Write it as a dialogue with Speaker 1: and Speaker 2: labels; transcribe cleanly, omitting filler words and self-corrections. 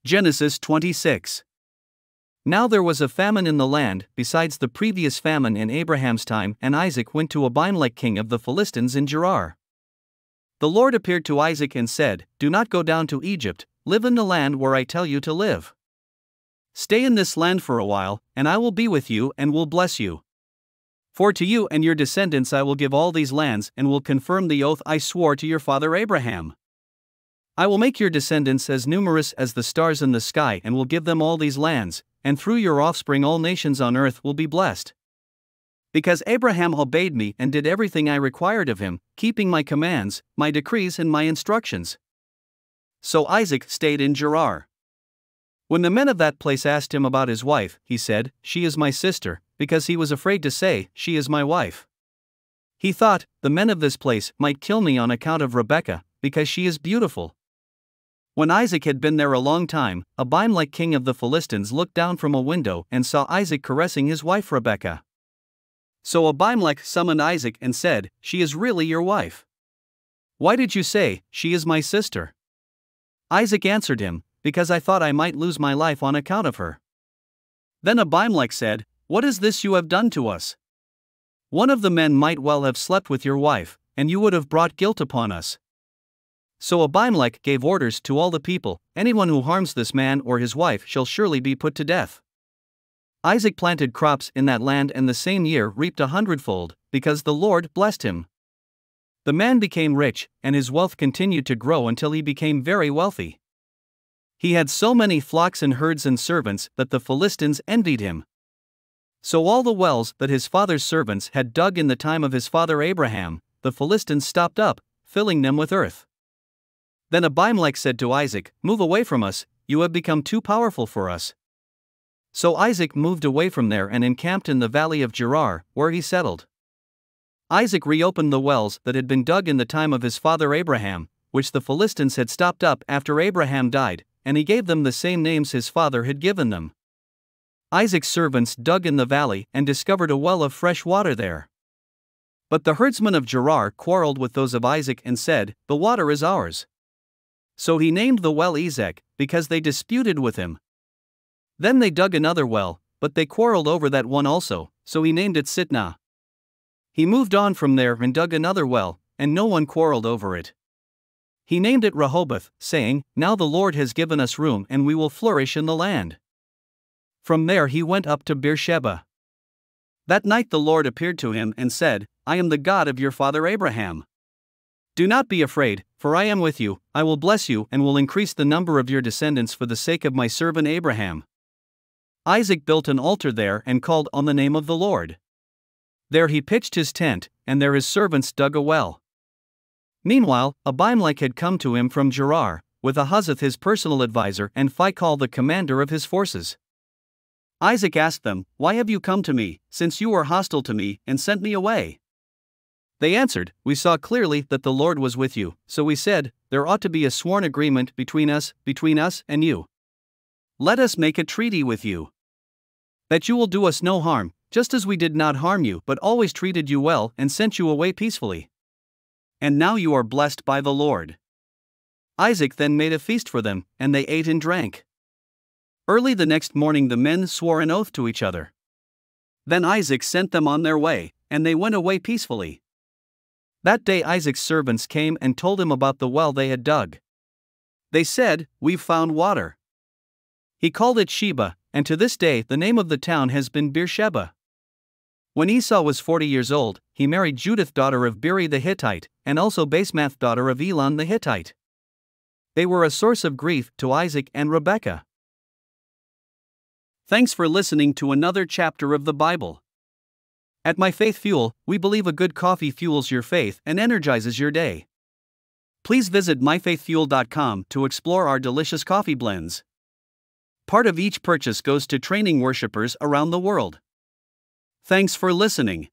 Speaker 1: Genesis 26. Now there was a famine in the land, besides the previous famine in Abraham's time, and Isaac went to Abimelech king of the Philistines in Gerar. The Lord appeared to Isaac and said, "Do not go down to Egypt, live in the land where I tell you to live. Stay in this land for a while, and I will be with you and will bless you. For to you and your descendants I will give all these lands and will confirm the oath I swore to your father Abraham. I will make your descendants as numerous as the stars in the sky and will give them all these lands, and through your offspring all nations on earth will be blessed. Because Abraham obeyed me and did everything I required of him, keeping my commands, my decrees and my instructions." So Isaac stayed in Gerar. When the men of that place asked him about his wife, he said, "She is my sister," because he was afraid to say, "She is my wife." He thought, "The men of this place might kill me on account of Rebekah, because she is beautiful." When Isaac had been there a long time, Abimelech king of the Philistines looked down from a window and saw Isaac caressing his wife Rebekah. So Abimelech summoned Isaac and said, "She is really your wife. Why did you say, 'She is my sister'?" Isaac answered him, "Because I thought I might lose my life on account of her." Then Abimelech said, "What is this you have done to us? One of the men might well have slept with your wife, and you would have brought guilt upon us." So Abimelech gave orders to all the people, "Anyone who harms this man or his wife shall surely be put to death." Isaac planted crops in that land and the same year reaped 100-fold, because the Lord blessed him. The man became rich, and his wealth continued to grow until he became very wealthy. He had so many flocks and herds and servants that the Philistines envied him. So all the wells that his father's servants had dug in the time of his father Abraham, the Philistines stopped up, filling them with earth. Then Abimelech said to Isaac, "Move away from us, you have become too powerful for us." So Isaac moved away from there and encamped in the valley of Gerar, where he settled. Isaac reopened the wells that had been dug in the time of his father Abraham, which the Philistines had stopped up after Abraham died, and he gave them the same names his father had given them. Isaac's servants dug in the valley and discovered a well of fresh water there. But the herdsmen of Gerar quarreled with those of Isaac and said, "The water is ours." So he named the well Ezek, because they disputed with him. Then they dug another well, but they quarreled over that one also, so he named it Sitnah. He moved on from there and dug another well, and no one quarreled over it. He named it Rehoboth, saying, "Now the Lord has given us room and we will flourish in the land." From there he went up to Beersheba. That night the Lord appeared to him and said, "I am the God of your father Abraham. Do not be afraid, for I am with you, I will bless you and will increase the number of your descendants for the sake of my servant Abraham." Isaac built an altar there and called on the name of the Lord. There he pitched his tent, and there his servants dug a well. Meanwhile, Abimelech had come to him from Gerar, with Ahuzzath his personal advisor and Phicol the commander of his forces. Isaac asked them, "Why have you come to me, since you were hostile to me, and sent me away?" They answered, "We saw clearly that the Lord was with you, so we said, there ought to be a sworn agreement between us and you. Let us make a treaty with you, that you will do us no harm, just as we did not harm you but always treated you well and sent you away peacefully. And now you are blessed by the Lord." Isaac then made a feast for them, and they ate and drank. Early the next morning the men swore an oath to each other. Then Isaac sent them on their way, and they went away peacefully. That day Isaac's servants came and told him about the well they had dug. They said, "We've found water." He called it Sheba, and to this day the name of the town has been Beersheba. When Esau was 40 years old, he married Judith daughter of Beri the Hittite, and also Basemath daughter of Elon the Hittite. They were a source of grief to Isaac and Rebekah. Thanks for listening to another chapter of the Bible. At My Faith Fuel, we believe a good coffee fuels your faith and energizes your day. Please visit myfaithfuel.com to explore our delicious coffee blends. Part of each purchase goes to training worshipers around the world. Thanks for listening.